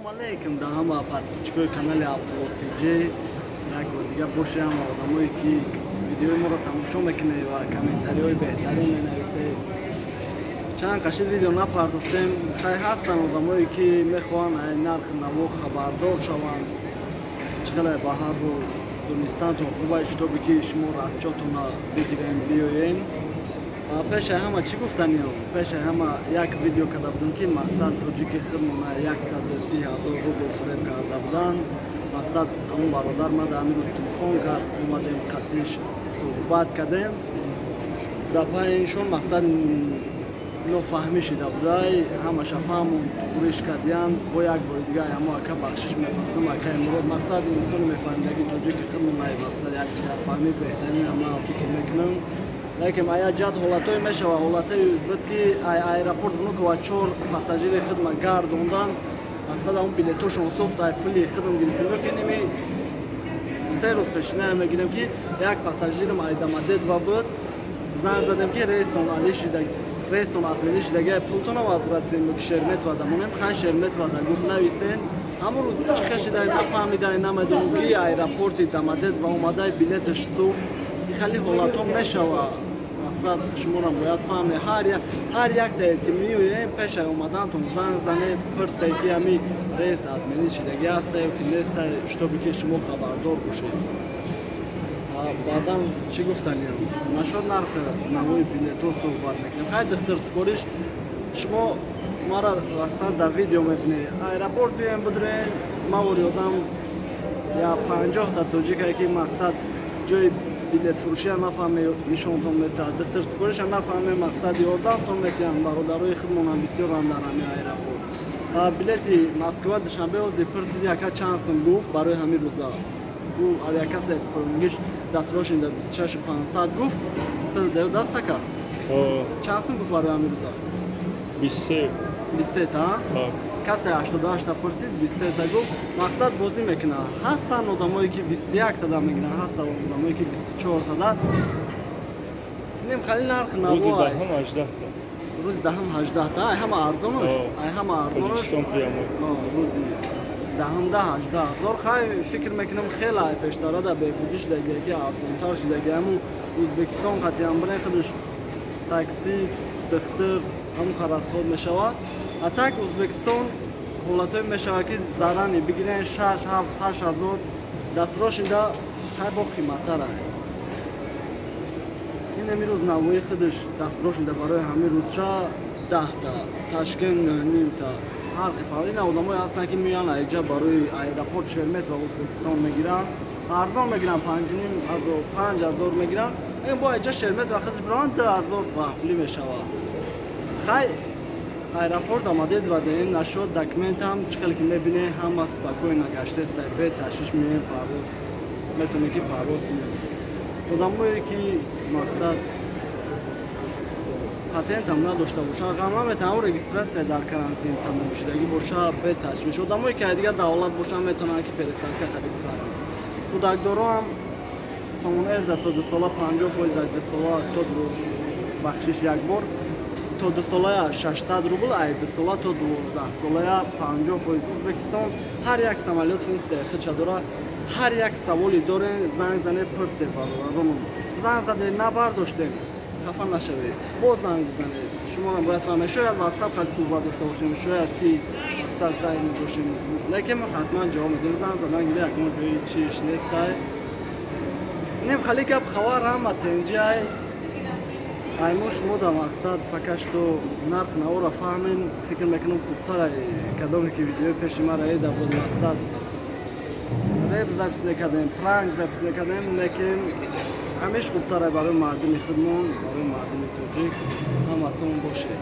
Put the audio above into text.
Assalomu alaykum da hamma подписчикои канали Upload.tj. Як бор дигар боше ҳама одамое ки видеои моро тамошо мекунед ва комментариҳои беҳтарин менависед. Чанд қашид видео напардохтем. Хай ҳастанд одамое ки мехоҳанд аз нархи навоқ хабардор шаванд. Чӣ қадар баҳару донистантон хуба шитоби ки шумо расчотона бигирем биёем. Пешай ҳама чӣ гуфтаниём? Пешай ҳама як видео карда будем ки мақсад тоҷики хидмона 130,000 рубл фиреб карда буданд. Мақсад ҳамон бародар мада амирӯз телефон кард, омадем қатиш суҳбат кардем. Дар пайиншон мақсад нофаҳмӣ шида будай, ҳамаша фаҳмон гӯриш кардиянд. Бо як бори дигар ҳамо ака бахшиш мепарсам, акаи мурод мақсад инсони мефаҳмидаги тоҷики хидмона мақсад як дигар фаҳмӣ беҳтарин ҳама фикр мекунам. Лекин ая ҷаҳат ҳолатҳое мешава, ҳолатҳое буд ки аэропорт внукова 4 пассажири хидма гардонданд. Мақсад ҳамон билетошон сохта пули хидм гирифтем ки ними 3 рӯз пешина мегирем ки як пассажирам айдамадедва буд. Занг задем ки рейстон отмени шидаги пултона возвратем шерметва дамонем хан шерметва да гуфт навистен. Ҳамон рӯз чӣ шида нафаҳмида намедонем ки аэропорти дамадедва омадаи билеташ сохт. Хали ҳолатҳо мешава. Мақсад шуморо бояд фаҳме ҳар як даити миёем пешай омадантон занг зане пурсед ки ҳами рейс отмени шидаги ҳастаю ки нестаю, шитоби ки шумо хабардор бошед. Баъдан чӣ гуфтаниям? Нашод нархи намои билетҳо суҳбат мекунем. Хай духтар супориш шумо мара мақсад дар видео мебинед. Аэропорт биёем будурем мавор ёдам я 50 та тоҷикае ки мақсад ҷои билетфурӯшия нафаҳме нишонтон метавад. Духтар супориша нафаҳме мақсад ёрдамтон метиҳанд. Бародарои хидмонам бисёранд дар ҳамин аэропорт. Билети Москва душанбе ҳозир пурсид яка чанд сум гуфт барои ҳамин рӯза. Ӯ авиакасе пурнгиш дастрошинда 26500 гуфт. Даста кард? Чанд сум гуфт барои ҳамин рӯза? 23 та? Касе 88 та пурсид 23 та гуфт. Мақсад бозӣ мекуна. Ҳастанд одамое ки 21 та да мегиранд, ҳастанд одамое ки 24 та да. Нем хали нарх навоай. Рӯзи даҳам 18 та. Рӯзи даҳам 18 та. Ай ҳама арзонош. Ай ҳама арзонош. Рӯзи даҳам да 18000. Хай фикр мекунам хеле ай пештара да беҳбудӣ шидаги ки арзонтар шидаги ҳамун Ӯзбекистон қатъиян бирен худаш такси, духтар ҳамун қаразход мешавад. А так Ӯзбекистон ҳолатҳое мешавад ки заррани бигирен 6-7-8000 дастрошида хай бо қиматтар ай. Ин амирӯз навои худаш дастрошида барои ҳамин рӯзша 10 та, Ташкент 9 та. ҳар қипал ин одамое ҳастанд ки меоянд айҷа барои аэропорт шермет ва Ӯзбекистон мегиранд. Арзон мегиранд 5000 мегиранд. Ин бо айҷа шермет ва худаш бираванд 2000 баҳпулӣ мешавад. Хай аэропорт омадед ва дар ин нашод документам чӣ хеле ки мебинед ҳама спокойно гаштест бе ташвиш меем парвоз метавонед ки парвоз кунед. Одамое ки мақсад патентам надошта бошад ғам наметавонанд регистратсия дар карантин тамом шидагӣ бошад бе ташвиш. Одамое ки дигар давлат бошанд метавонанд ки пересадка харид бихаранд. Кӯдакдороам Сомонерда то 2 сола 50% аз 2 сола то бахшиш як бор. То 2 солая 600 рубл, ай 2 сола то 12 солая 50%. Ӯзбекистон ҳар як самолет функсияи худша дорад. Ҳар як саволи дорем занг зане пурсе бародарон. Занг заде набардоштем. Хафа нашавед. Боз занг занед. Шумоам бояд фаҳмед. Шояд WhatsApp қад суҳбат дошта бошем, шояд ки сарсай мебошем. Лекин ҳатман ҷавоб медем. Занг задан гире якон ҷои чиш нестай. Нем хали гап хабар ҳама тенҷай. Аймо шумо дар мақсад пакаш то нарх навора фаҳмем. Фикр мекунам хубтар кадоме ки видеои пеши мара еда буд мақсад реп запис некардем, пранк запис некардем, лекин ҳамеш хубтар барои мардуми хидмон, барои мардуми тоҷик ҳаматон бошед.